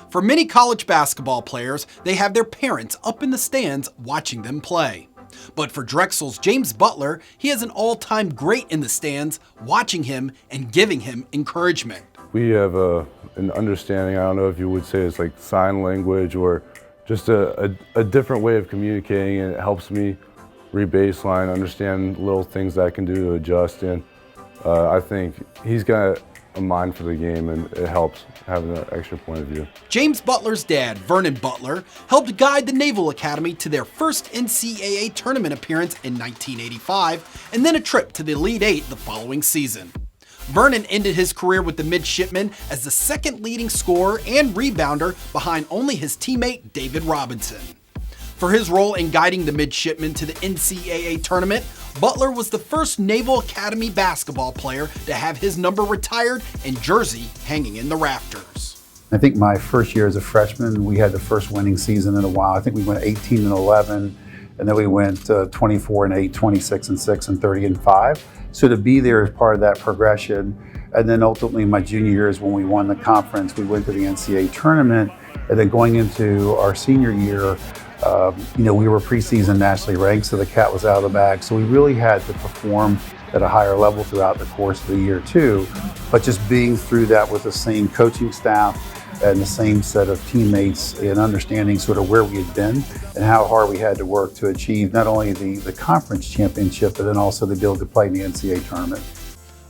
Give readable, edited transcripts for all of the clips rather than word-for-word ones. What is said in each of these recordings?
For many college basketball players, they have their parents up in the stands watching them play. But for Drexel's James Butler, he is an all-time great in the stands, watching him and giving him encouragement. We have an understanding, I don't know if you would say it's like sign language or just a different way of communicating, and it helps me re-baseline, understand little things that I can do to adjust. And I think he's got a mind for the game, and it helps having an extra point of view. James Butler's dad, Vernon Butler, helped guide the Naval Academy to their first NCAA tournament appearance in 1985, and then a trip to the Elite Eight the following season. Vernon ended his career with the Midshipmen as the second leading scorer and rebounder behind only his teammate David Robinson. For his role in guiding the Midshipmen to the NCAA tournament, Butler was the first Naval Academy basketball player to have his number retired and jersey hanging in the rafters. I think my first year as a freshman, we had the first winning season in a while. I think we went 18-11, and then we went 24-8, 26-6, and 30-5. So to be there as part of that progression, and then ultimately my junior year is when we won the conference, we went to the NCAA tournament, and then going into our senior year, we were preseason nationally ranked, so the cat was out of the bag. So we really had to perform at a higher level throughout the course of the year too. But just being through that with the same coaching staff and the same set of teammates, and understanding sort of where we had been and how hard we had to work to achieve not only the conference championship, but then also the ability to play in the NCAA tournament.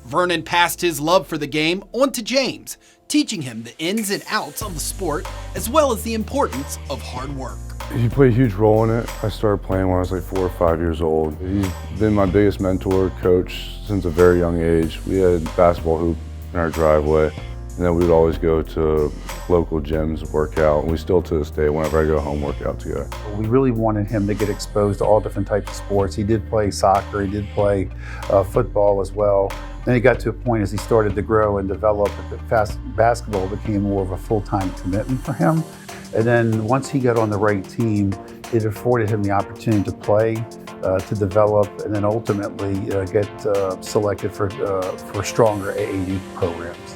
Vernon passed his love for the game on to James, teaching him the ins and outs of the sport, as well as the importance of hard work. He played a huge role in it. I started playing when I was like 4 or 5 years old. He's been my biggest mentor, coach since a very young age. We had a basketball hoop in our driveway, and then we would always go to local gyms, work out, and we still to this day, whenever I go home, work out together. We really wanted him to get exposed to all different types of sports. He did play soccer, he did play football as well. Then he got to a point as he started to grow and develop that basketball became more of a full-time commitment for him. And then once he got on the right team, it afforded him the opportunity to play, to develop, and then ultimately get selected for stronger AAU programs.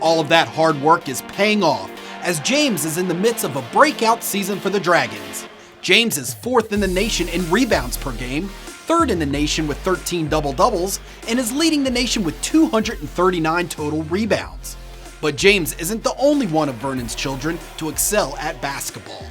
All of that hard work is paying off, as James is in the midst of a breakout season for the Dragons. James is 4th in the nation in rebounds per game, 3rd in the nation with 13 double-doubles, and is leading the nation with 239 total rebounds. But James isn't the only one of Vernon's children to excel at basketball.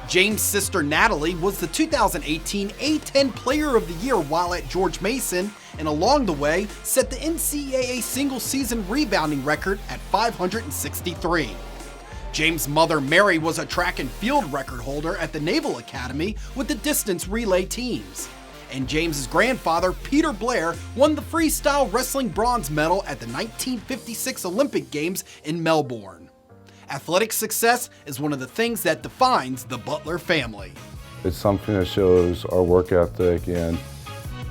James' sister Natalie was the 2018 A10 Player of the Year while at George Mason, and along the way set the NCAA single-season rebounding record at 563. James' mother Mary was a track and field record holder at the Naval Academy with the distance relay teams. And James's grandfather, Peter Blair, won the freestyle wrestling bronze medal at the 1956 Olympic Games in Melbourne. Athletic success is one of the things that defines the Butler family. It's something that shows our work ethic and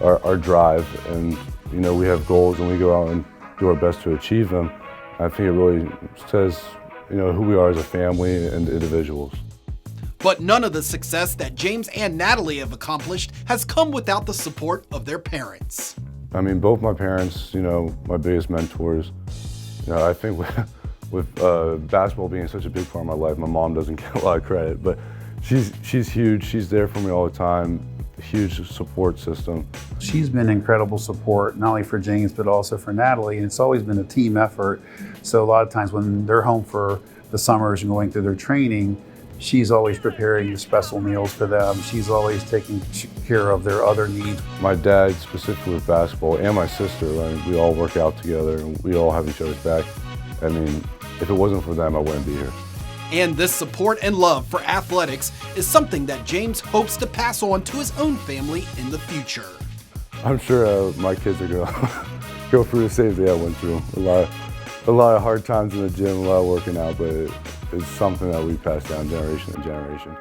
our drive, and we have goals and we go out and do our best to achieve them. I think it really says who we are as a family and individuals. But none of the success that James and Natalie have accomplished has come without the support of their parents. I mean, both my parents, my biggest mentors. I think with basketball being such a big part of my life, my mom doesn't get a lot of credit, but she's huge. She's there for me all the time. A huge support system. She's been incredible support, not only for James, but also for Natalie, and it's always been a team effort. So a lot of times when they're home for the summers and going through their training, she's always preparing special meals for them. She's always taking care of their other needs. My dad, specifically with basketball, and my sister, we all work out together and we all have each other's back. I mean, if it wasn't for them, I wouldn't be here. And this support and love for athletics is something that James hopes to pass on to his own family in the future. I'm sure my kids are going to go through the same thing I went through. A lot of hard times in the gym, a lot of working out, but it's something that we pass down generation to generation.